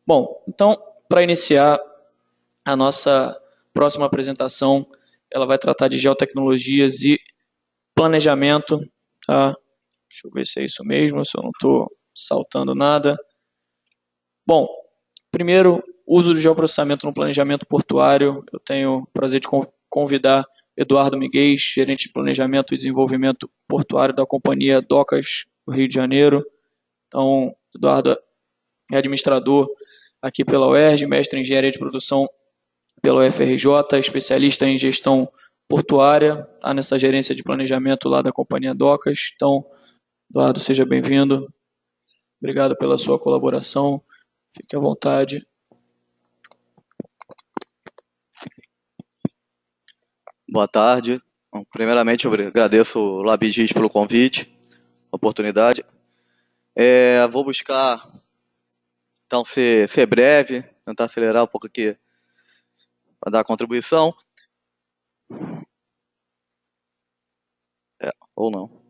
Bom, então, para iniciar a nossa próxima apresentação, ela vai tratar de geotecnologias e planejamento, tá? Deixa eu ver se é isso mesmo, se eu não estou saltando nada. Bom, primeiro, uso do geoprocessamento no planejamento portuário. Eu tenho o prazer de convidar Eduardo Miguel, gerente de planejamento e desenvolvimento portuário da companhia Docas do Rio de Janeiro. Então, Eduardo é administrador aqui pela UERJ, mestre em engenharia de produção pela UFRJ, especialista em gestão portuária, está nessa gerência de planejamento lá da companhia Docas. Então, Eduardo, seja bem-vindo. Obrigado pela sua colaboração. Fique à vontade. Boa tarde. Bom, primeiramente, eu agradeço o Labigis pelo convite, a oportunidade. Vou buscar, então, ser breve, tentar acelerar um pouco aqui para dar a contribuição. Ou não.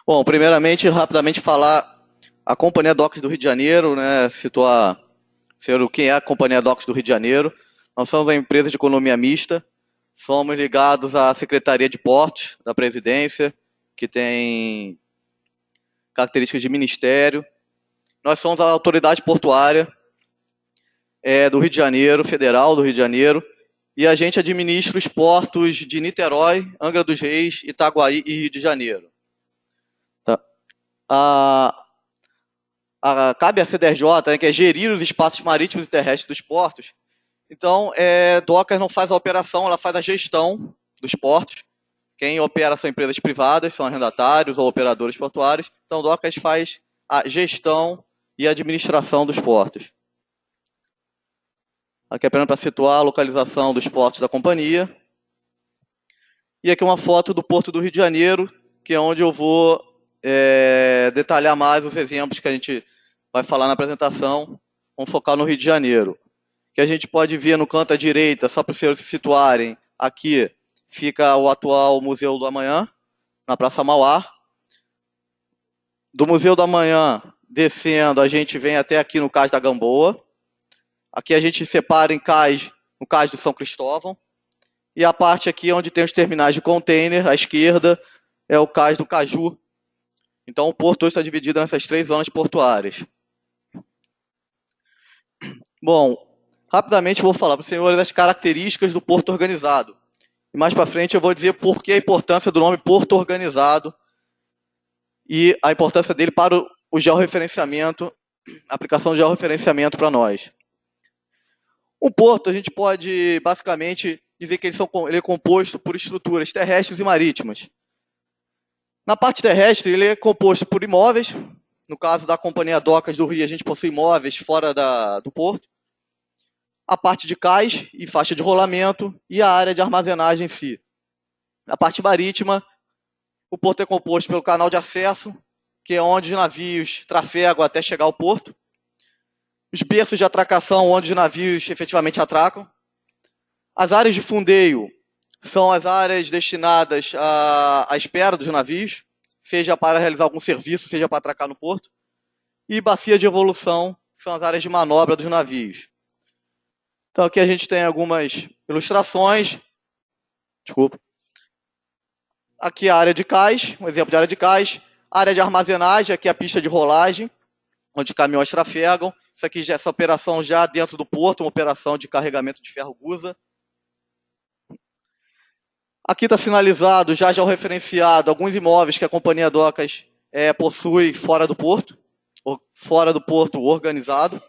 Bom, primeiramente, rapidamente falar a Companhia Docas do Rio de Janeiro, né, situar quem é a Companhia Docas do Rio de Janeiro. Nós somos uma empresa de economia mista, somos ligados à Secretaria de Portos da Presidência, que tem características de ministério. Nós somos a autoridade portuária do Rio de Janeiro, federal do Rio de Janeiro, e a gente administra os portos de Niterói, Angra dos Reis, Itaguaí e Rio de Janeiro. Tá. Cabe à CDRJ, né, que é gerir os espaços marítimos e terrestres dos portos. Então, Docas não faz a operação, ela faz a gestão dos portos. Quem opera são empresas privadas, são arrendatários ou operadores portuários. Então, Docas faz a gestão e a administração dos portos. Aqui é apenas para situar a localização dos portos da companhia. E aqui uma foto do Porto do Rio de Janeiro, que é onde eu vou detalhar mais os exemplos que a gente vai falar na apresentação. Vamos focar no Rio de Janeiro. Que a gente pode ver no canto à direita, só para os senhores se situarem, aqui fica o atual Museu do Amanhã, na Praça Mauá. Do Museu do Amanhã, descendo, a gente vem até aqui no Cais da Gamboa. Aqui a gente separa em cais, no Cais do São Cristóvão. E a parte aqui onde tem os terminais de container, à esquerda, é o Cais do Caju. Então o porto hoje está dividido nessas 3 zonas portuárias. Bom, rapidamente vou falar para os senhores as características do porto organizado. E mais para frente eu vou dizer por que a importância do nome porto organizado e a importância dele para o georreferenciamento, a aplicação do georreferenciamento para nós. Um porto, a gente pode basicamente dizer que ele é composto por estruturas terrestres e marítimas. Na parte terrestre, ele é composto por imóveis. No caso da Companhia Docas do Rio, a gente possui imóveis fora do porto. A parte de cais e faixa de rolamento e a área de armazenagem em si. Na parte marítima, o porto é composto pelo canal de acesso, que é onde os navios trafegam até chegar ao porto. Os berços de atracação, onde os navios efetivamente atracam. As áreas de fundeio são as áreas destinadas à espera dos navios, seja para realizar algum serviço, seja para atracar no porto. E bacia de evolução, que são as áreas de manobra dos navios. Então aqui a gente tem algumas ilustrações. Desculpa. Aqui a área de cais, um exemplo de área de cais. Área de armazenagem, aqui a pista de rolagem, onde caminhões trafegam. Isso aqui, essa operação já dentro do porto, uma operação de carregamento de ferro gusa. Aqui está sinalizado, já o referenciado, alguns imóveis que a Companhia Docas possui fora do porto organizado.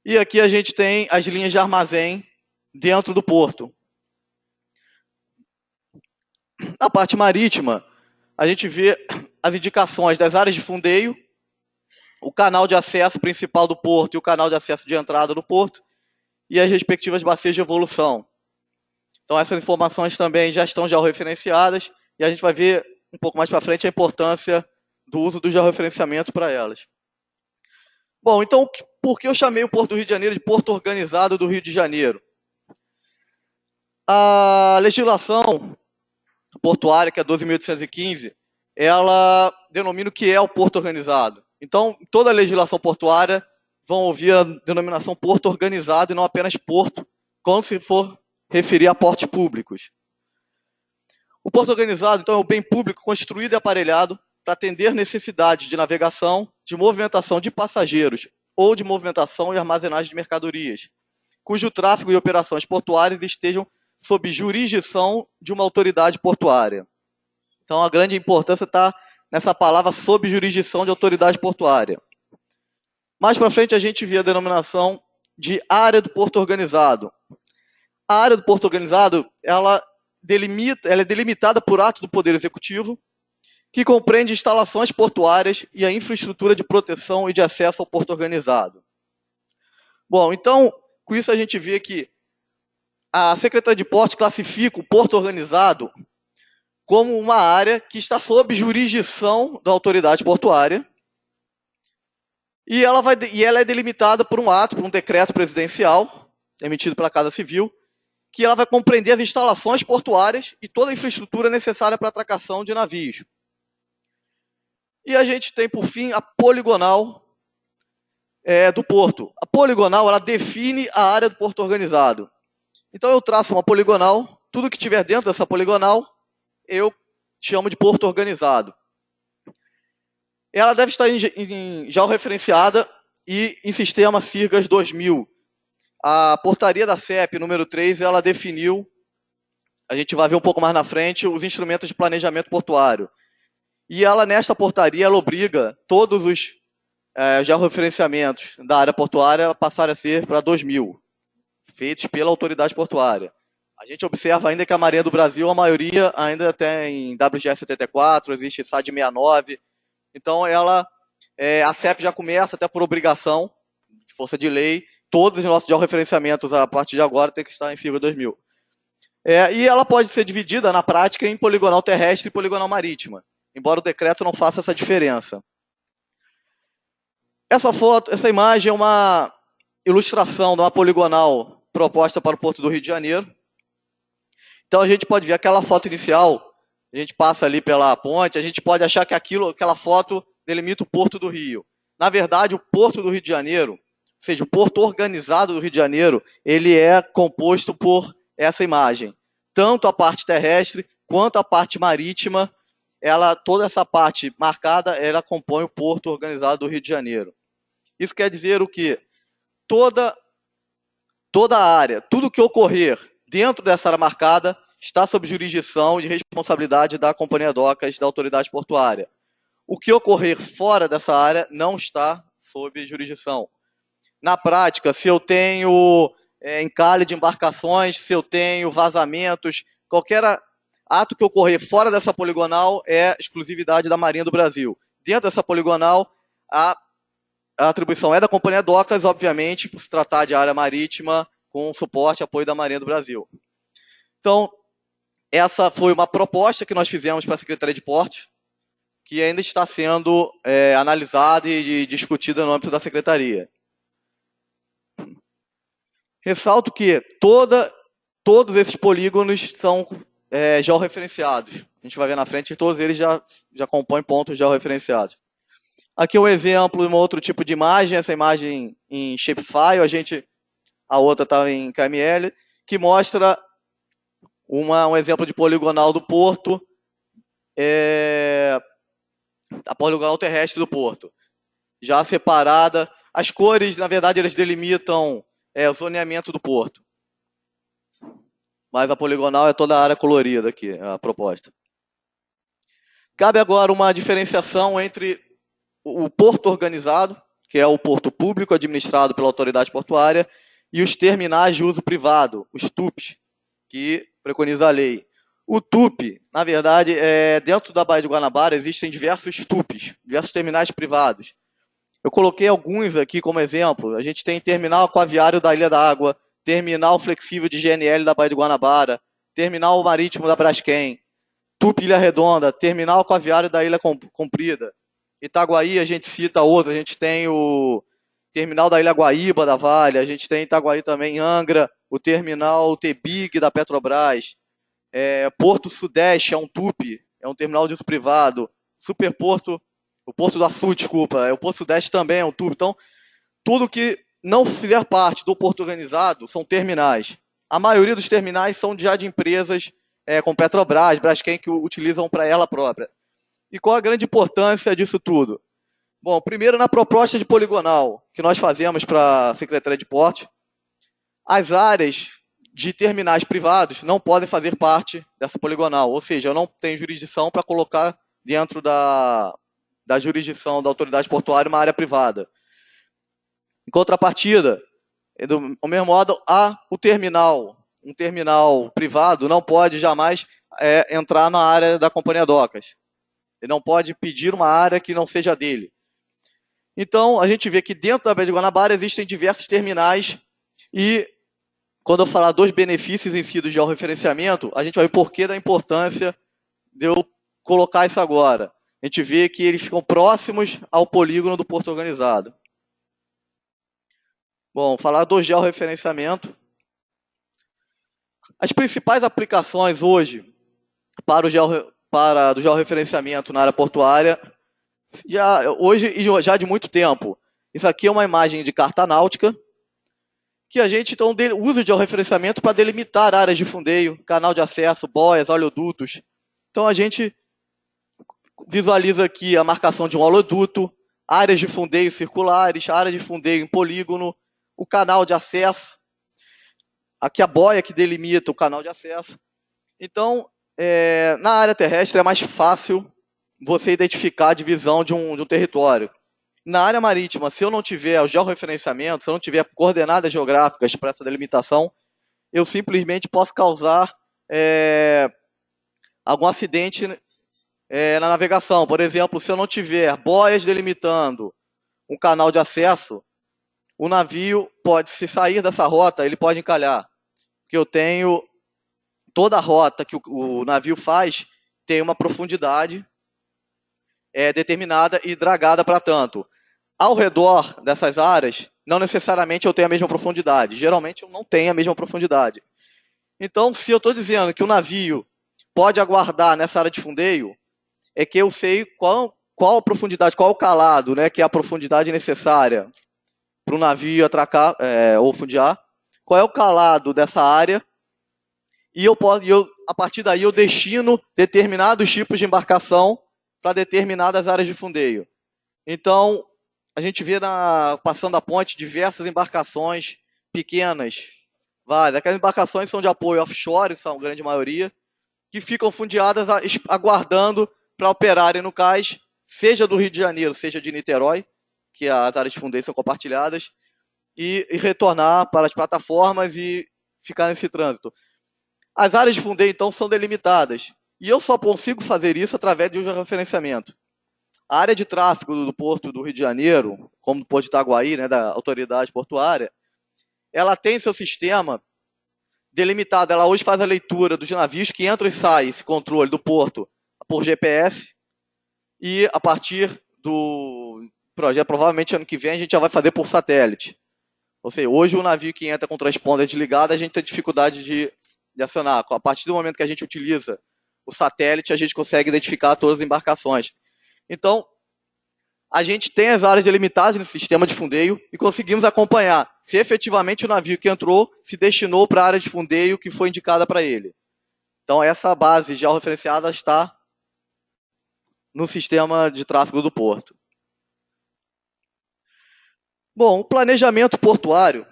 E aqui a gente tem as linhas de armazém dentro do porto. Na parte marítima, a gente vê as indicações das áreas de fundeio, o canal de acesso principal do porto e o canal de acesso de entrada do porto, e as respectivas bacias de evolução. Então essas informações também já estão georreferenciadas, e a gente vai ver um pouco mais para frente a importância do uso do georreferenciamento para elas. Bom, então por que eu chamei o Porto do Rio de Janeiro de Porto Organizado do Rio de Janeiro? A legislação portuária, que é 12.815, ela denomina o que é o porto organizado. Então, toda a legislação portuária vão ouvir a denominação porto organizado e não apenas porto, quando se for referir a portos públicos. O porto organizado, então, é o bem público construído e aparelhado para atender necessidades de navegação, de movimentação de passageiros ou de movimentação e armazenagem de mercadorias, cujo tráfego e operações portuárias estejam sob jurisdição de uma autoridade portuária. Então, a grande importância está nessa palavra sob jurisdição de autoridade portuária. Mais para frente, a gente vê a denominação de área do porto organizado. A área do porto organizado, ela é delimitada por ato do Poder Executivo, que compreende instalações portuárias e a infraestrutura de proteção e de acesso ao porto organizado. Bom, então, com isso a gente vê que a Secretaria de Portos classifica o porto organizado como uma área que está sob jurisdição da autoridade portuária e ela é delimitada por um ato, por um decreto presidencial emitido pela Casa Civil, que ela vai compreender as instalações portuárias e toda a infraestrutura necessária para a atracação de navios. E a gente tem, por fim, a poligonal do porto. A poligonal, ela define a área do porto organizado. Então, eu traço uma poligonal, tudo que tiver dentro dessa poligonal, eu chamo de porto organizado. Ela deve estar em georreferenciada e em sistema SIRGAS 2000. A portaria da CEP, número 3, ela definiu, a gente vai ver um pouco mais na frente, os instrumentos de planejamento portuário. E ela, nesta portaria, ela obriga todos os georreferenciamentos da área portuária a passarem a ser para 2000, feitos pela autoridade portuária. A gente observa ainda que a Marinha do Brasil, a maioria ainda tem WGS 74, existe SAD 69. Então, a CEP já começa, até por obrigação, de força de lei, todos os nossos georreferenciamentos, a partir de agora, tem que estar em SIRGA 2000. E ela pode ser dividida, na prática, em poligonal terrestre e poligonal marítima, embora o decreto não faça essa diferença. Essa imagem é uma ilustração de uma poligonal proposta para o Porto do Rio de Janeiro. Então, a gente pode ver aquela foto inicial, a gente passa ali pela ponte, a gente pode achar que aquela foto delimita o Porto do Rio. Na verdade, o Porto do Rio de Janeiro, ou seja, o Porto organizado do Rio de Janeiro, ele é composto por essa imagem. Tanto a parte terrestre quanto a parte marítima, toda essa parte marcada, ela compõe o Porto organizado do Rio de Janeiro. Isso quer dizer o quê? Toda a área, tudo que ocorrer dentro dessa área marcada está sob jurisdição e responsabilidade da Companhia Docas, da autoridade portuária. O que ocorrer fora dessa área não está sob jurisdição. Na prática, se eu tenho encalhe de embarcações, se eu tenho vazamentos, qualquer ato que ocorrer fora dessa poligonal é exclusividade da Marinha do Brasil. Dentro dessa poligonal, a atribuição é da Companhia Docas, obviamente, por se tratar de área marítima, com suporte e apoio da Marinha do Brasil. Então, essa foi uma proposta que nós fizemos para a Secretaria de Portos, que ainda está sendo analisada e discutida no âmbito da Secretaria. Ressalto que todos esses polígonos são georreferenciados. A gente vai ver na frente, todos eles já compõem pontos georreferenciados. Aqui um exemplo de um outro tipo de imagem, essa imagem em shapefile, a outra está em KML, que mostra um exemplo de poligonal do porto, a poligonal terrestre do porto, já separada. As cores, na verdade, elas delimitam o zoneamento do porto. Mas a poligonal é toda a área colorida aqui, a proposta. Cabe agora uma diferenciação entre o porto organizado, que é o porto público administrado pela autoridade portuária, e os terminais de uso privado, os TUPs, que preconiza a lei. O TUP, na verdade, dentro da Baía de Guanabara existem diversos TUPs, diversos terminais privados. Eu coloquei alguns aqui como exemplo. A gente tem terminal aquaviário da Ilha da Água, terminal flexível de GNL da Baía de Guanabara, terminal marítimo da Braskem, TUP Ilha Redonda, terminal aquaviário da Ilha Comprida. Itaguaí, a gente cita outros, a gente tem o terminal da Ilha Guaíba, da Vale, a gente tem em Itaguaí também, em Angra, o terminal TBIG da Petrobras, Porto Sudeste é um TUP, é um terminal de uso privado, superporto, o Porto do Açu, desculpa, o Porto Sudeste também é um tubo. Então, tudo que não fizer parte do porto organizado são terminais. A maioria dos terminais são já de empresas como Petrobras, Braskem, que utilizam para ela própria. E qual a grande importância disso tudo? Bom, primeiro na proposta de poligonal que nós fazemos para a Secretaria de Portos, as áreas de terminais privados não podem fazer parte dessa poligonal, ou seja, eu não tenho jurisdição para colocar dentro da jurisdição da autoridade portuária uma área privada. Em contrapartida, do mesmo modo, um terminal privado não pode jamais entrar na área da Companhia Docas. Ele não pode pedir uma área que não seja dele. Então, a gente vê que dentro da Baía de Guanabara existem diversos terminais e, quando eu falar dos benefícios em si do georreferenciamento, a gente vai ver o porquê da importância de eu colocar isso agora. A gente vê que eles ficam próximos ao polígono do porto organizado. Bom, falar do georreferenciamento. As principais aplicações hoje para do georreferenciamento na área portuária, hoje e já de muito tempo. Isso aqui é uma imagem de carta náutica, que a gente então usa o georreferenciamento para delimitar áreas de fundeio, canal de acesso, boias, oleodutos. Então a gente visualiza aqui a marcação de um oleoduto, áreas de fundeio circulares, áreas de fundeio em polígono, o canal de acesso, aqui a boia que delimita o canal de acesso. Então, na área terrestre é mais fácil você identificar a divisão de um território. Na área marítima, se eu não tiver o georreferenciamento, se eu não tiver coordenadas geográficas para essa delimitação, eu simplesmente posso causar algum acidente na navegação. Por exemplo, se eu não tiver boias delimitando um canal de acesso, o navio pode, se sair dessa rota, ele pode encalhar. Porque eu tenho toda a rota que o navio faz tem uma profundidade determinada e dragada para tanto. Ao redor dessas áreas, não necessariamente eu tenho a mesma profundidade. Geralmente eu não tenho a mesma profundidade. Então, se eu estou dizendo que o navio pode aguardar nessa área de fundeio, é que eu sei qual a profundidade, qual o calado, né, que é a profundidade necessária para o navio atracar ou fundear, qual é o calado dessa área, e a partir daí eu destino determinados tipos de embarcação para determinadas áreas de fundeio. Então, a gente vê passando a ponte diversas embarcações pequenas, várias. Aquelas embarcações são de apoio offshore, são a grande maioria, que ficam fundeadas aguardando para operarem no cais, seja do Rio de Janeiro, seja de Niterói, que as áreas de fundeio são compartilhadas, e retornar para as plataformas e ficar nesse trânsito. As áreas de fundeio, então, são delimitadas. E eu só consigo fazer isso através de um georreferenciamento. A área de tráfego do Porto do Rio de Janeiro, como o Porto de Itaguaí, né, da autoridade portuária, ela tem seu sistema delimitado. Ela hoje faz a leitura dos navios que entram e saem, esse controle do porto, por GPS, e a partir do projeto, provavelmente ano que vem, a gente já vai fazer por satélite. Ou seja, hoje o navio que entra com o transponder desligado, a gente tem dificuldade de acionar. A partir do momento que a gente utiliza o satélite, a gente consegue identificar todas as embarcações. Então, a gente tem as áreas delimitadas no sistema de fundeio e conseguimos acompanhar se efetivamente o navio que entrou se destinou para a área de fundeio que foi indicada para ele. Então, essa base georreferenciada está no sistema de tráfego do porto. Bom, o planejamento portuário,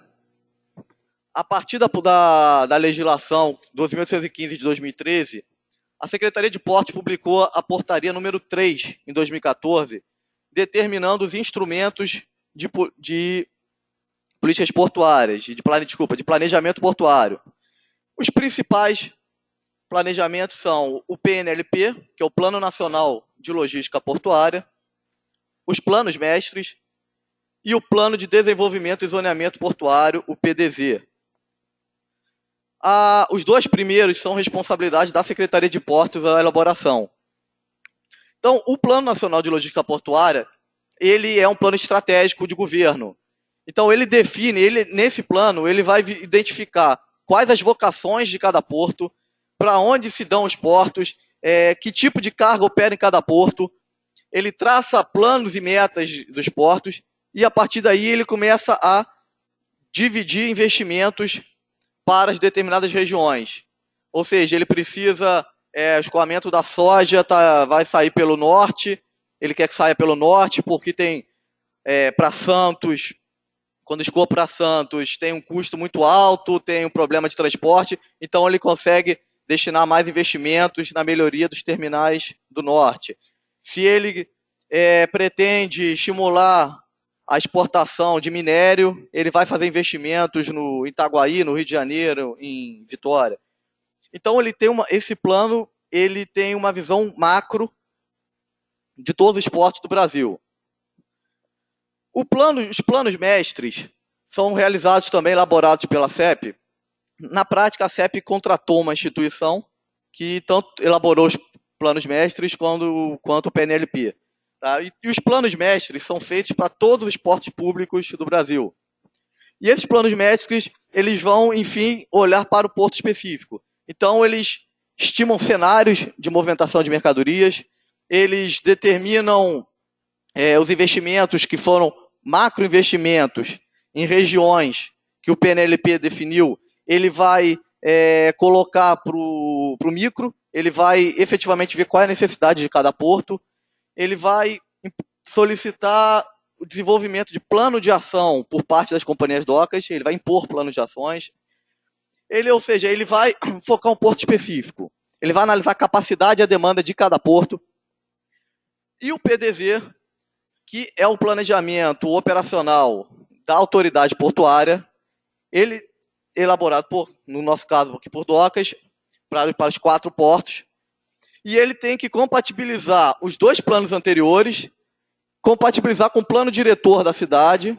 a partir da legislação 12.815 de 2013, a Secretaria de Portos publicou a portaria número 3, em 2014, determinando os instrumentos de políticas portuárias, de planejamento portuário. Os principais planejamentos são o PNLP, que é o Plano Nacional de Logística Portuária, os planos mestres e o Plano de Desenvolvimento e Zoneamento Portuário, o PDZ. Os dois primeiros são responsabilidade da Secretaria de Portos a elaboração. Então, o Plano Nacional de Logística Portuária, ele é um plano estratégico de governo. Então, ele define, nesse plano, ele vai identificar quais as vocações de cada porto, para onde se dão os portos, que tipo de carga opera em cada porto, ele traça planos e metas dos portos e, a partir daí, ele começa a dividir investimentos para as determinadas regiões. Ou seja, ele precisa, o escoamento da soja vai sair pelo norte, ele quer que saia pelo norte porque tem para Santos, quando escoa para Santos, tem um custo muito alto, tem um problema de transporte, então ele consegue destinar mais investimentos na melhoria dos terminais do norte. Se ele pretende estimular a exportação de minério, ele vai fazer investimentos no Itaguaí, no Rio de Janeiro, em Vitória. Então esse plano ele tem uma visão macro de todos os portos do Brasil. Os planos mestres são realizados também, elaborados pela CEP. Na prática, a CEP contratou uma instituição que tanto elaborou os planos mestres quanto o PNLP. Tá? E os planos mestres são feitos para todos os portos públicos do Brasil. E esses planos mestres, eles vão, enfim, olhar para o porto específico. Então, eles estimam cenários de movimentação de mercadorias, eles determinam os investimentos que foram macroinvestimentos em regiões que o PNLP definiu, ele vai colocar para o micro, ele vai efetivamente ver qual é a necessidade de cada porto, ele vai solicitar o desenvolvimento de plano de ação por parte das companhias docas, ele vai impor planos de ações, ou seja, ele vai focar um porto específico, ele vai analisar a capacidade e a demanda de cada porto, e o PDZ, que é o planejamento operacional da autoridade portuária, ele elaborado no nosso caso aqui por docas, para os 4 portos, e ele tem que compatibilizar os 2 planos anteriores, compatibilizar com o plano diretor da cidade,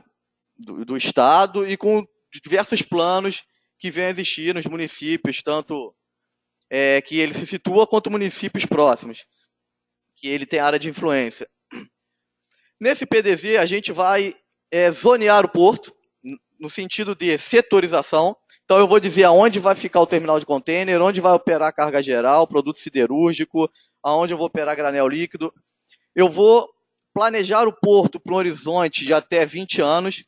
do estado, e com diversos planos que vêm a existir nos municípios, tanto que ele se situa, quanto municípios próximos, que ele tem área de influência. Nesse PDZ, a gente vai zonear o porto, no sentido de setorização. Então, eu vou dizer aonde vai ficar o terminal de contêiner, onde vai operar a carga geral, produto siderúrgico, aonde eu vou operar granel líquido. Eu vou planejar o porto para um horizonte de até 20 anos,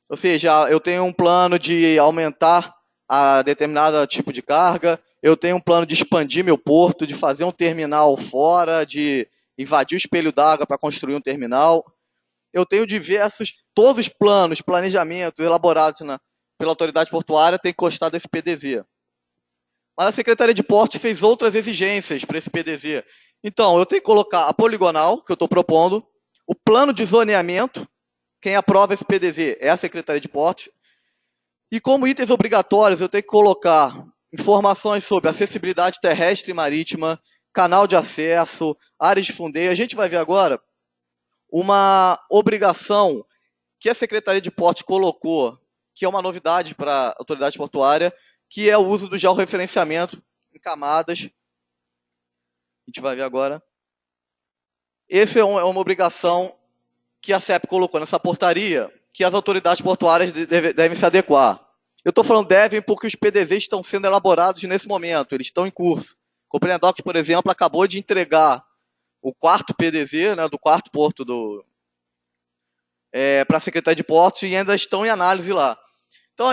ou seja, eu tenho um plano de aumentar a determinado tipo de carga, eu tenho um plano de expandir meu porto, de fazer um terminal fora, de invadir o espelho d'água para construir um terminal. Eu tenho todos os planos, planejamentos elaborados pela autoridade portuária tem que constar desse PDZ. Mas a Secretaria de Portos fez outras exigências para esse PDZ. Então, eu tenho que colocar a poligonal, que eu estou propondo, o plano de zoneamento, quem aprova esse PDZ é a Secretaria de Portos, e como itens obrigatórios eu tenho que colocar informações sobre acessibilidade terrestre e marítima, canal de acesso, áreas de fundeio. A gente vai ver agora uma obrigação que a Secretaria de Portos colocou, que é uma novidade para a autoridade portuária, que é o uso do georreferenciamento em camadas. A gente vai ver agora. Essa é uma obrigação que a CEP colocou nessa portaria, que as autoridades portuárias devem se adequar. Eu estou falando devem porque os PDZs estão sendo elaborados nesse momento, eles estão em curso. A Companhia Docas, por exemplo, acabou de entregar o 4º PDZ, né, do 4º porto para a Secretaria de Portos e ainda estão em análise lá. Então,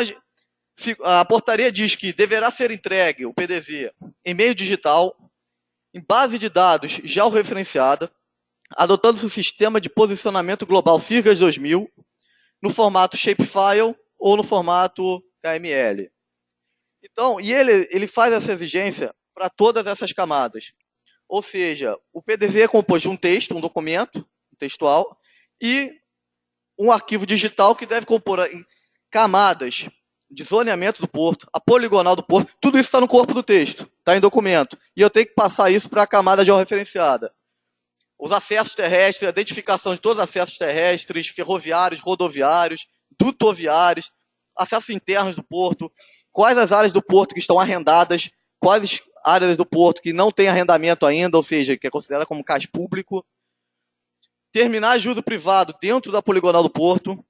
a portaria diz que deverá ser entregue o PDZ em meio digital, em base de dados georreferenciada, adotando-se o sistema de posicionamento global CIRGAS 2000, no formato shapefile ou no formato KML. Então, e ele faz essa exigência para todas essas camadas. Ou seja, o PDZ é composto de um texto, um documento textual, e um arquivo digital que deve compor em camadas de zoneamento do porto, a poligonal do porto, tudo isso está no corpo do texto, está em documento. E eu tenho que passar isso para a camada georreferenciada. Os acessos terrestres, a identificação de todos os acessos terrestres, ferroviários, rodoviários, dutoviários, acessos internos do porto, quais as áreas do porto que estão arrendadas, quais áreas do porto que não têm arrendamento ainda, ou seja, que é considerada como cais público, terminais de uso privado dentro da poligonal do porto,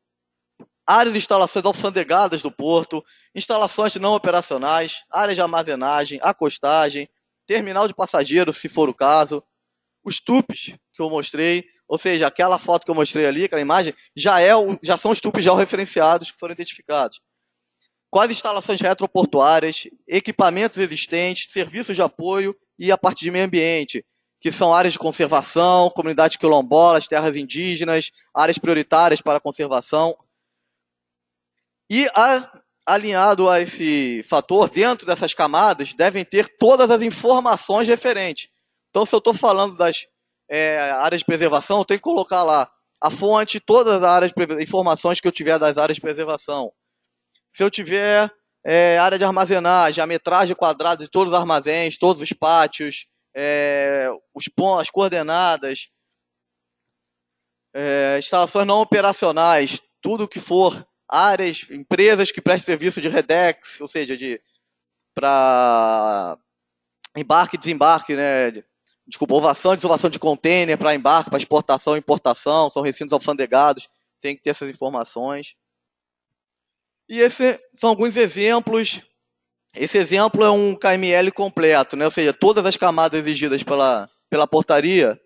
áreas de instalações alfandegadas do porto, instalações não operacionais, áreas de armazenagem, acostagem, terminal de passageiros, se for o caso, os TUPs, que eu mostrei, ou seja, aquela foto que eu mostrei ali, aquela imagem, já são os tupos georreferenciados que foram identificados. Quais instalações retroportuárias, equipamentos existentes, serviços de apoio e a parte de meio ambiente, que são áreas de conservação, comunidades quilombolas, terras indígenas, áreas prioritárias para a conservação. E alinhado a esse fator, dentro dessas camadas, devem ter todas as informações referentes. Então, se eu estou falando das áreas de preservação, eu tenho que colocar lá a fonte, todas as áreas de informações que eu tiver das áreas de preservação. Se eu tiver área de armazenagem, a metragem quadrada de todos os armazéns, todos os pátios, as coordenadas, instalações não operacionais, tudo que for áreas, empresas que prestem serviço de REDEX, ou seja, para embarque e desembarque, ovação e desovação de container para embarque, para exportação e importação, são recintos alfandegados, tem que ter essas informações. E esses são alguns exemplos. Esse exemplo é um KML completo, ou seja, todas as camadas exigidas pela portaria,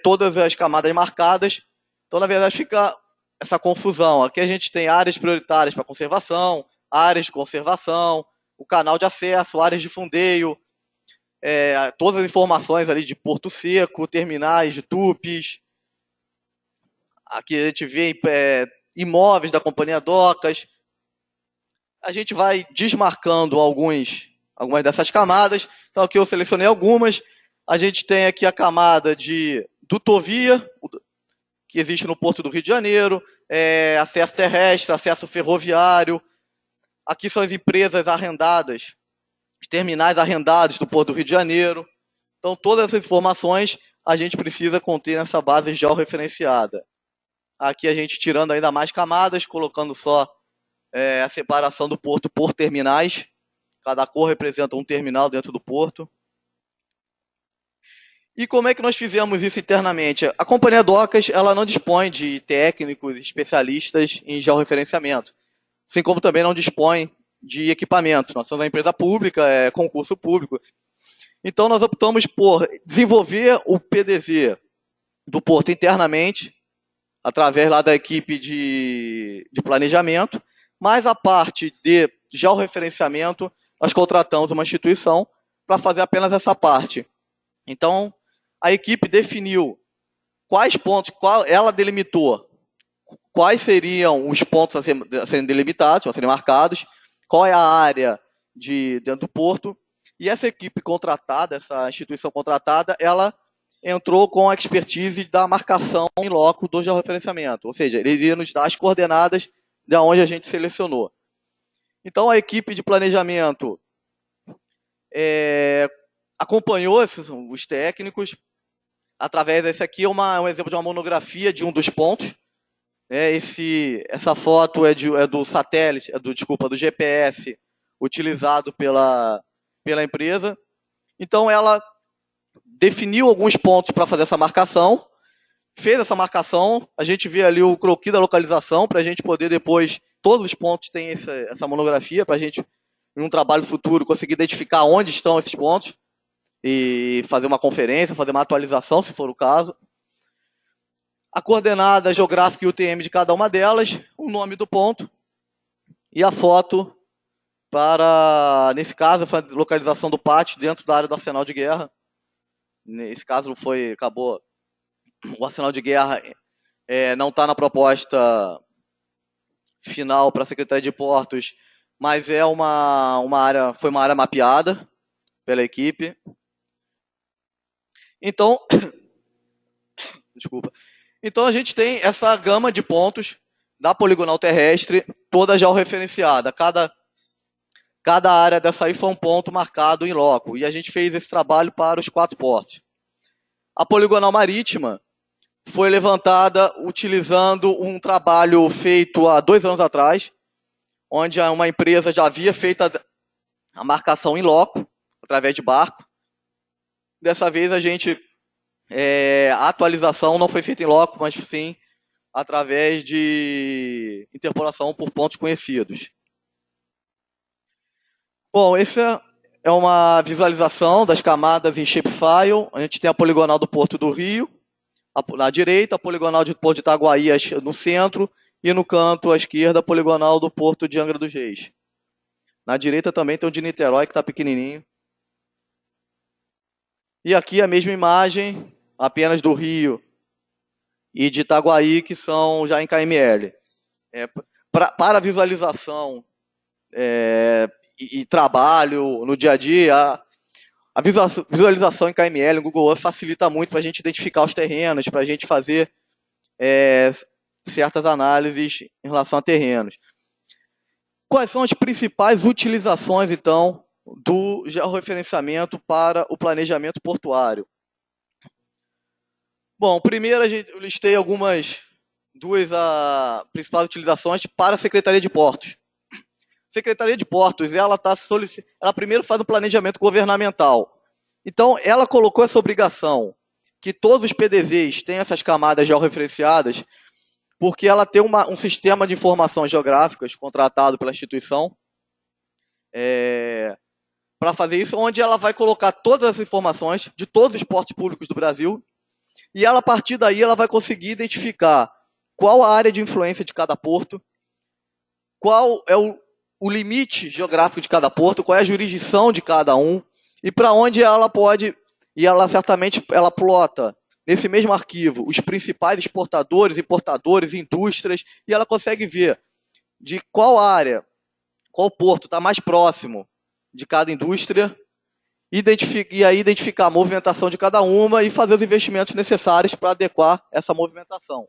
todas as camadas marcadas. Então, na verdade, fica essa confusão. Aqui a gente tem áreas prioritárias para conservação, áreas de conservação, o canal de acesso, áreas de fundeio, todas as informações ali de Porto Seco, terminais de tupes. Aqui a gente vê imóveis da Companhia Docas. A gente vai desmarcando algumas dessas camadas. Então aqui eu selecionei algumas. A gente tem aqui a camada de dutovia, que existe no Porto do Rio de Janeiro, acesso terrestre, acesso ferroviário. Aqui são as empresas arrendadas, os terminais arrendados do Porto do Rio de Janeiro. Então todas essas informações a gente precisa conter nessa base georreferenciada. Aqui a gente tirando ainda mais camadas, colocando só a separação do porto por terminais. Cada cor representa um terminal dentro do porto. E como é que nós fizemos isso internamente? A Companhia Docas ela não dispõe de técnicos especialistas em georreferenciamento, assim como também não dispõe de equipamentos. Nós somos uma empresa pública, concurso público. Então nós optamos por desenvolver o PDZ do porto internamente, através lá da equipe de planejamento, mas a parte de georreferenciamento, nós contratamos uma instituição para fazer apenas essa parte. Então, a equipe definiu quais pontos, ela delimitou quais seriam os pontos a serem delimitados, a serem marcados, qual é a área dentro do porto, e essa equipe contratada, essa instituição contratada, ela entrou com a expertise da marcação em loco do georreferenciamento, ou seja, ele iria nos dar as coordenadas de onde a gente selecionou. Então, a equipe de planejamento acompanhou os técnicos, através desse aqui um exemplo de uma monografia de um dos pontos. Essa foto é do satélite, do GPS utilizado pela empresa. Então, ela definiu alguns pontos para fazer essa marcação, fez essa marcação, a gente vê ali o croquis da localização, para a gente poder depois, todos os pontos têm essa monografia, para a gente, em um trabalho futuro, conseguir identificar onde estão esses pontos, e fazer uma conferência, fazer uma atualização, se for o caso. A coordenada geográfica e UTM de cada uma delas, o nome do ponto, e a foto nesse caso, foi a localização do pátio dentro da área do arsenal de guerra. Nesse caso acabou, o arsenal de guerra não está na proposta final para a Secretaria de Portos, mas foi uma área mapeada pela equipe. Então, Então a gente tem essa gama de pontos da poligonal terrestre, toda georreferenciada. Cada área dessa aí foi um ponto marcado em loco. E a gente fez esse trabalho para os 4 portos. A poligonal marítima foi levantada utilizando um trabalho feito há 2 anos atrás, onde uma empresa já havia feito a marcação em loco, através de barco. Dessa vez a atualização não foi feita em loco, mas sim através de interpolação por pontos conhecidos. Bom, essa é uma visualização das camadas em shapefile. A gente tem a poligonal do Porto do Rio, na direita, a poligonal do Porto de Itaguaí no centro, e no canto à esquerda, a poligonal do Porto de Angra dos Reis. Na direita também tem o de Niterói, que está pequenininho. E aqui a mesma imagem, apenas do Rio e de Itaguaí, que são já em KML. Para visualização e trabalho no dia a dia, a visualização em KML, no Google Earth, facilita muito para a gente identificar os terrenos, para a gente fazer certas análises em relação a terrenos. Quais são as principais utilizações, então, do georreferenciamento para o planejamento portuário? Bom, primeiro eu listei duas principais utilizações para a Secretaria de Portos. Secretaria de Portos, ela primeiro faz o planejamento governamental. Então, ela colocou essa obrigação que todos os PDZs tenham essas camadas georreferenciadas, porque ela tem um sistema de informações geográficas contratado pela instituição para fazer isso, onde ela vai colocar todas as informações de todos os portos públicos do Brasil, e ela, a partir daí, ela vai conseguir identificar qual a área de influência de cada porto, qual é o limite geográfico de cada porto, qual é a jurisdição de cada um, e para onde ela pode, e ela certamente plota nesse mesmo arquivo os principais exportadores, importadores, indústrias, e ela consegue ver de qual área, qual porto está mais próximo de cada indústria, e aí identificar a movimentação de cada uma e fazer os investimentos necessários para adequar essa movimentação.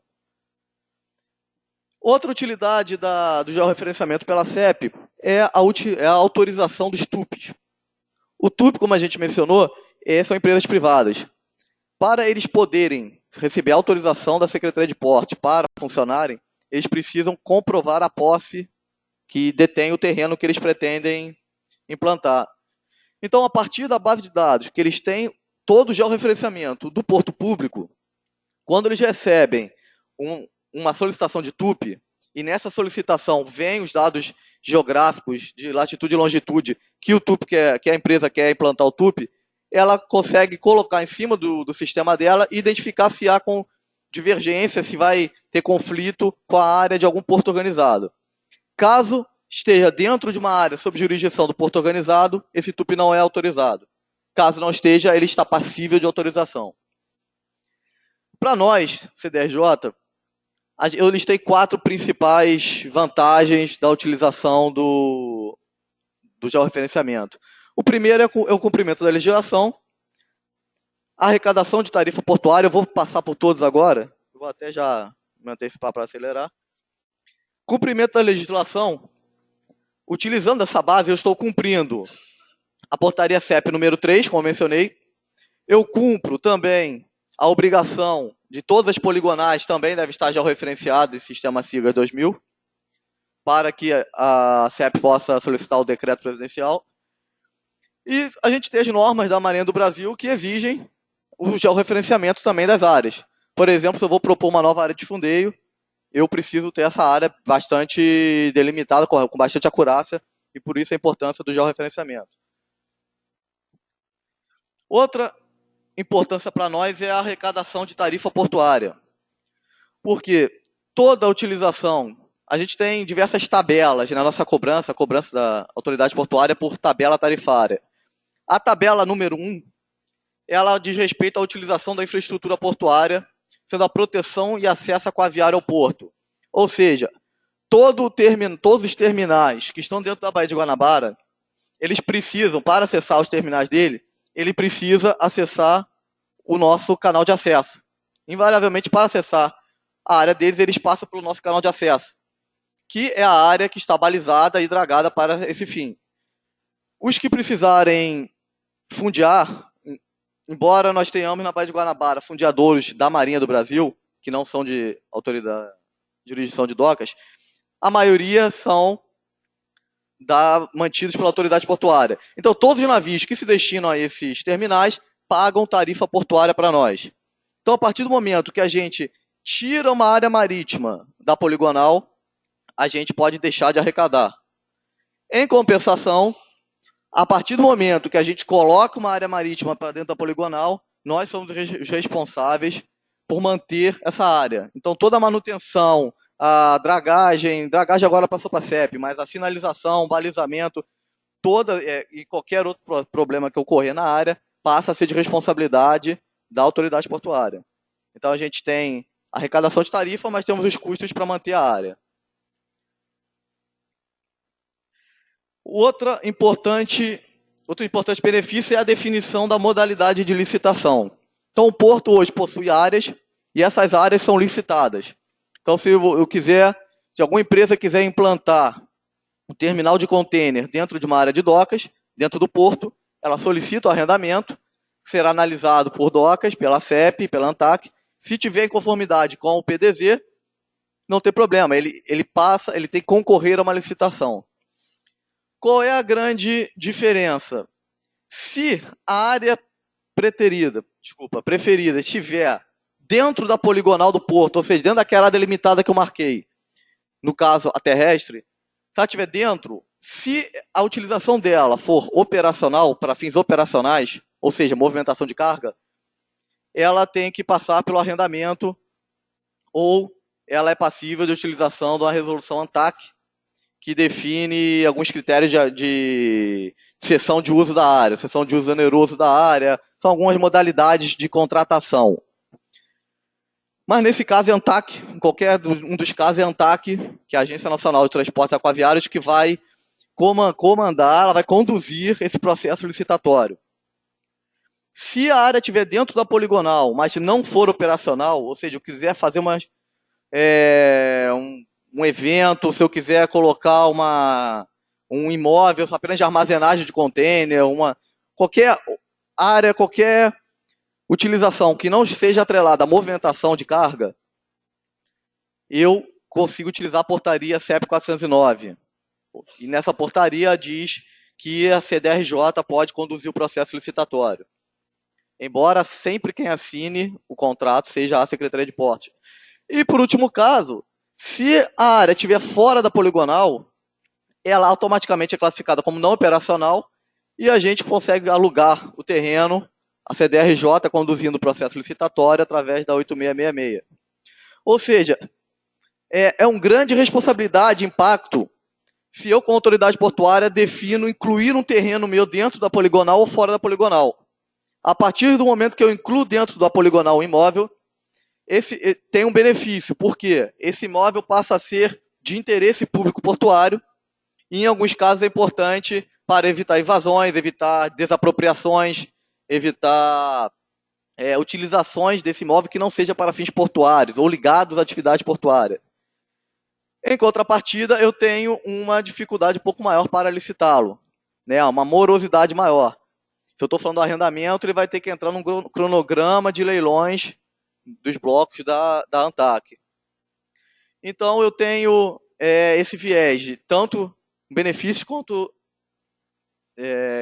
Outra utilidade do georreferenciamento pela CEP é a autorização dos TUPs. O TUP, como a gente mencionou, são empresas privadas. Para eles poderem receber a autorização da Secretaria de Portos para funcionarem, eles precisam comprovar a posse que detém o terreno que eles pretendem implantar. Então, a partir da base de dados que eles têm todo o georreferenciamento do porto público, quando eles recebem uma solicitação de TUP, e nessa solicitação vem os dados geográficos de latitude e longitude que o TUP que a empresa quer implantar o TUP, ela consegue colocar em cima do sistema dela e identificar se há divergência, se vai ter conflito com a área de algum porto organizado. Caso esteja dentro de uma área sob jurisdição do porto organizado, esse TUP não é autorizado. Caso não esteja, ele está passível de autorização. Para nós, CDRJ, eu listei 4 principais vantagens da utilização do georreferenciamento. O primeiro é o cumprimento da legislação, a arrecadação de tarifa portuária, eu vou passar por todos agora, eu vou até já me antecipar para acelerar. Cumprimento da legislação, utilizando essa base, eu estou cumprindo a portaria CEP número 3, como eu mencionei. Eu cumpro também a obrigação de todas as poligonais, também deve estar georreferenciado em sistema SIGA 2000, para que a CEP possa solicitar o decreto presidencial. E a gente tem as normas da Marinha do Brasil que exigem o georreferenciamento também das áreas. Por exemplo, se eu vou propor uma nova área de fundeio, eu preciso ter essa área bastante delimitada, com bastante acurácia, e por isso a importância do georreferenciamento. Outra importância para nós é a arrecadação de tarifa portuária. Porque toda a utilização, a gente tem diversas tabelas na nossa cobrança, a cobrança da autoridade portuária por tabela tarifária. A tabela número 1, ela diz respeito à utilização da infraestrutura portuária, sendo a proteção e acesso aquaviário ao porto. Ou seja, todos os terminais que estão dentro da Baía de Guanabara, eles precisam, para acessar os terminais dele, ele precisa acessar o nosso canal de acesso. Invariavelmente, para acessar a área deles, eles passam pelo nosso canal de acesso, que é a área que está balizada e dragada para esse fim. Os que precisarem fundear, embora nós tenhamos na Baía de Guanabara fundeadores da Marinha do Brasil, que não são de autoridade, jurisdição de docas, a maioria são mantidos pela autoridade portuária. Então, todos os navios que se destinam a esses terminais pagam tarifa portuária para nós. Então, a partir do momento que a gente tira uma área marítima da poligonal, a gente pode deixar de arrecadar. Em compensação, A partir do momento que a gente coloca uma área marítima para dentro da poligonal, nós somos os responsáveis por manter essa área. Então, toda a manutenção, a dragagem agora passou para a CEP, mas a sinalização, balizamento, e qualquer outro problema que ocorrer na área, passa a ser de responsabilidade da autoridade portuária. Então, a gente tem arrecadação de tarifa, mas temos os custos para manter a área. Outro importante benefício é a definição da modalidade de licitação. Então, o porto hoje possui áreas e essas áreas são licitadas. Então, se alguma empresa quiser implantar um terminal de container dentro de uma área de docas, dentro do porto, ela solicita o arrendamento, será analisado por docas, pela CEP, pela ANTAC. Se tiver em conformidade com o PDZ, não tem problema, ele tem que concorrer a uma licitação. Qual é a grande diferença? Se a área preferida estiver dentro da poligonal do porto, ou seja, dentro daquela área delimitada que eu marquei, no caso a terrestre, se ela estiver dentro, se a utilização dela for operacional, para fins operacionais, ou seja, movimentação de carga, ela tem que passar pelo arrendamento ou ela é passível de utilização de uma resolução ANTAC, que define alguns critérios de cessão de uso da área, cessão de uso oneroso da área, são algumas modalidades de contratação. Mas nesse caso é a ANTAC, em qualquer um dos casos é a ANTAC, que é a Agência Nacional de Transportes Aquaviários, que vai comandar, ela vai conduzir esse processo licitatório. Se a área estiver dentro da poligonal, mas não for operacional, ou seja, eu quiser fazer um evento, se eu quiser colocar um imóvel apenas de armazenagem de container, qualquer área, qualquer utilização que não seja atrelada à movimentação de carga, eu consigo utilizar a portaria CEP 409. E nessa portaria diz que a CDRJ pode conduzir o processo licitatório. Embora sempre quem assine o contrato seja a Secretaria de Portos. E por último caso, se a área estiver fora da poligonal, ela automaticamente é classificada como não operacional e a gente consegue alugar o terreno, a CDRJ conduzindo o processo licitatório através da 8666. Ou seja, é uma grande responsabilidade, impacto, se eu, como autoridade portuária, defino incluir um terreno meu dentro da poligonal ou fora da poligonal. A partir do momento que eu incluo dentro da poligonal um imóvel, tem um benefício, porque esse imóvel passa a ser de interesse público portuário e, em alguns casos, é importante para evitar invasões, evitar desapropriações, evitar utilizações desse imóvel que não seja para fins portuários ou ligados à atividade portuária. Em contrapartida, eu tenho uma dificuldade um pouco maior para licitá-lo, né? Uma morosidade maior. Se eu estou falando do arrendamento, ele vai ter que entrar num cronograma de leilões dos blocos da ANTAC. Então, eu tenho esse viés de tanto benefícios quanto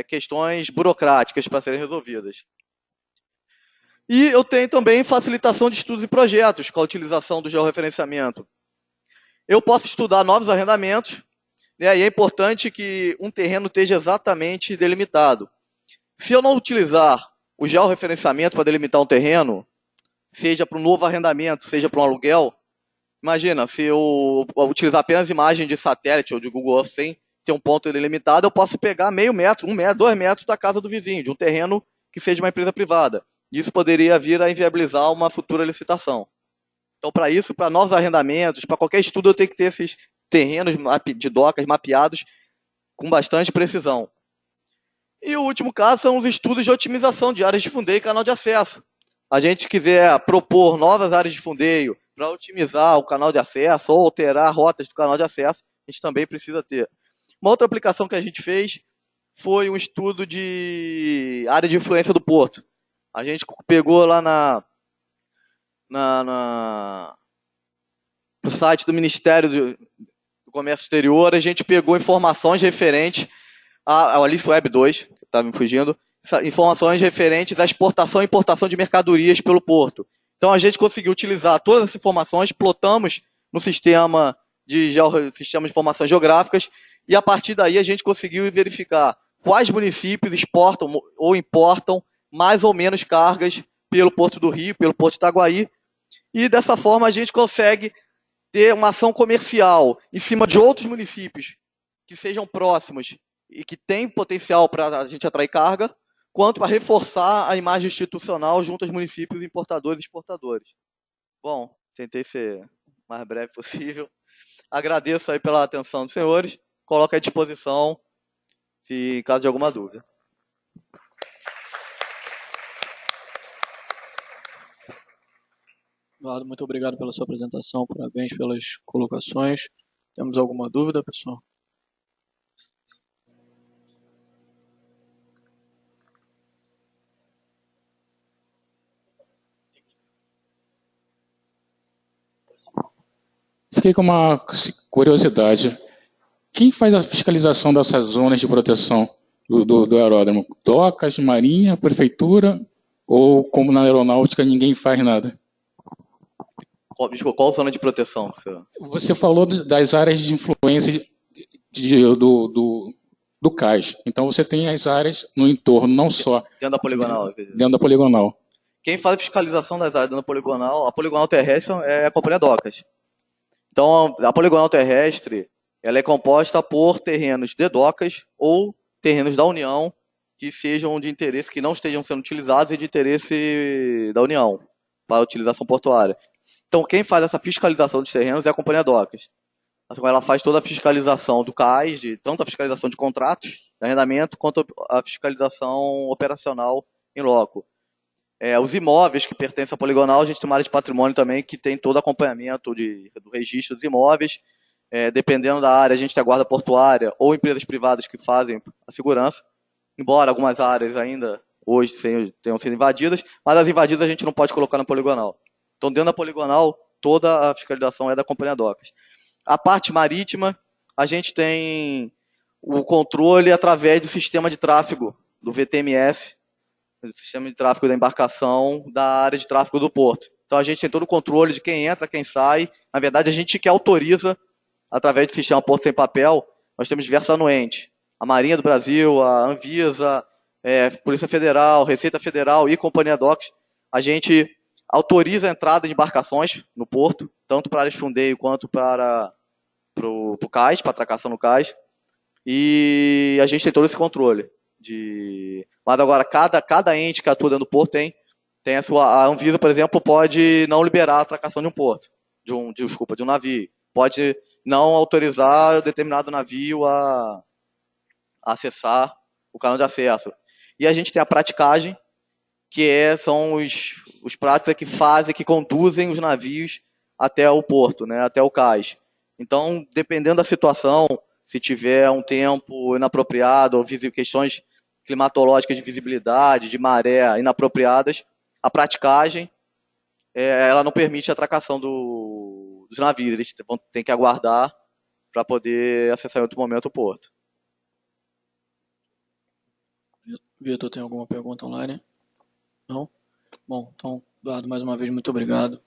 questões burocráticas para serem resolvidas. E eu tenho também facilitação de estudos e projetos com a utilização do georreferenciamento. Eu posso estudar novos arrendamentos, né, e é importante que um terreno esteja exatamente delimitado. Se eu não utilizar o georreferenciamento para delimitar um terreno, seja para um novo arrendamento, seja para um aluguel, imagina, se eu utilizar apenas imagem de satélite ou de Google Earth sem ter um ponto delimitado, eu posso pegar meio metro, 1 metro, 2 metros da casa do vizinho, de um terreno que seja uma empresa privada. Isso poderia vir a inviabilizar uma futura licitação. Então, para isso, para novos arrendamentos, para qualquer estudo, eu tenho que ter esses terrenos de docas mapeados com bastante precisão. E o último caso são os estudos de otimização de áreas de fundeio e canal de acesso. A gente quiser propor novas áreas de fundeio para otimizar o canal de acesso ou alterar rotas do canal de acesso, a gente também precisa ter. Uma outra aplicação que a gente fez foi um estudo de área de influência do porto. A gente pegou lá no site do Ministério do Comércio Exterior, a gente pegou informações referentes à Alice Web 2, que estava me fugindo, informações referentes à exportação e importação de mercadorias pelo porto. Então a gente conseguiu utilizar todas essas informações, plotamos no sistema de informações geográficas e a partir daí a gente conseguiu verificar quais municípios exportam ou importam mais ou menos cargas pelo Porto do Rio, pelo Porto de Itaguaí, e dessa forma a gente consegue ter uma ação comercial em cima de outros municípios que sejam próximos e que têm potencial para a gente atrair carga, quanto para reforçar a imagem institucional junto aos municípios importadores e exportadores. Bom, tentei ser o mais breve possível. Agradeço aí pela atenção dos senhores. Coloco à disposição se caso de alguma dúvida. Eduardo, muito obrigado pela sua apresentação, parabéns pelas colocações. Temos alguma dúvida, pessoal? Fiquei com uma curiosidade. Quem faz a fiscalização dessas zonas de proteção do aeródromo? Docas, Marinha, Prefeitura? Ou, como na aeronáutica, ninguém faz nada? Desculpa, qual zona de proteção? Você falou das áreas de influência do cais. Então, você tem as áreas no entorno, não só dentro da poligonal. Dentro da poligonal. Quem faz a fiscalização das áreas dentro da poligonal, a poligonal terrestre é a companhia Docas. Então, a poligonal terrestre ela é composta por terrenos de Docas ou terrenos da União que sejam de interesse, que não estejam sendo utilizados e de interesse da União para utilização portuária. Então, quem faz essa fiscalização dos terrenos é a companhia Docas. Ela faz toda a fiscalização do CAIS, tanto a fiscalização de contratos de arrendamento, quanto a fiscalização operacional em loco. Os imóveis que pertencem à poligonal, a gente tem uma área de patrimônio também que tem todo acompanhamento do registro dos imóveis. Dependendo da área, a gente tem a guarda portuária ou empresas privadas que fazem a segurança, embora algumas áreas ainda hoje tenham sido invadidas, mas as invadidas a gente não pode colocar na poligonal. Então, dentro da poligonal, toda a fiscalização é da companhia Docas. A parte marítima, a gente tem o controle através do sistema de tráfego, do VTMS, do sistema de tráfego da embarcação, da área de tráfego do porto. Então, a gente tem todo o controle de quem entra, quem sai. Na verdade, a gente que autoriza, através do sistema Porto Sem Papel, nós temos diversos anuentes. A Marinha do Brasil, a Anvisa, Polícia Federal, Receita Federal e Companhia Docas. A gente autoriza a entrada de embarcações no porto, tanto para áreas de fundeio quanto para o cais, para atracação no cais. E a gente tem todo esse controle. Mas agora, cada ente que atua dentro do porto tem a sua. A Anvisa, por exemplo, pode não liberar a atracação de um porto, de um navio. Pode não autorizar determinado navio a acessar o canal de acesso. E a gente tem a praticagem, que são os pratos que conduzem os navios até o porto, né, até o cais. Então, dependendo da situação, se tiver um tempo inapropriado ou questões climatológicas de visibilidade, de maré inapropriadas, a praticagem ela não permite a atracação dos navios. Eles têm que aguardar para poder acessar em outro momento o porto. Vitor, tem alguma pergunta online? Não? Bom, então, Eduardo, mais uma vez, muito obrigado.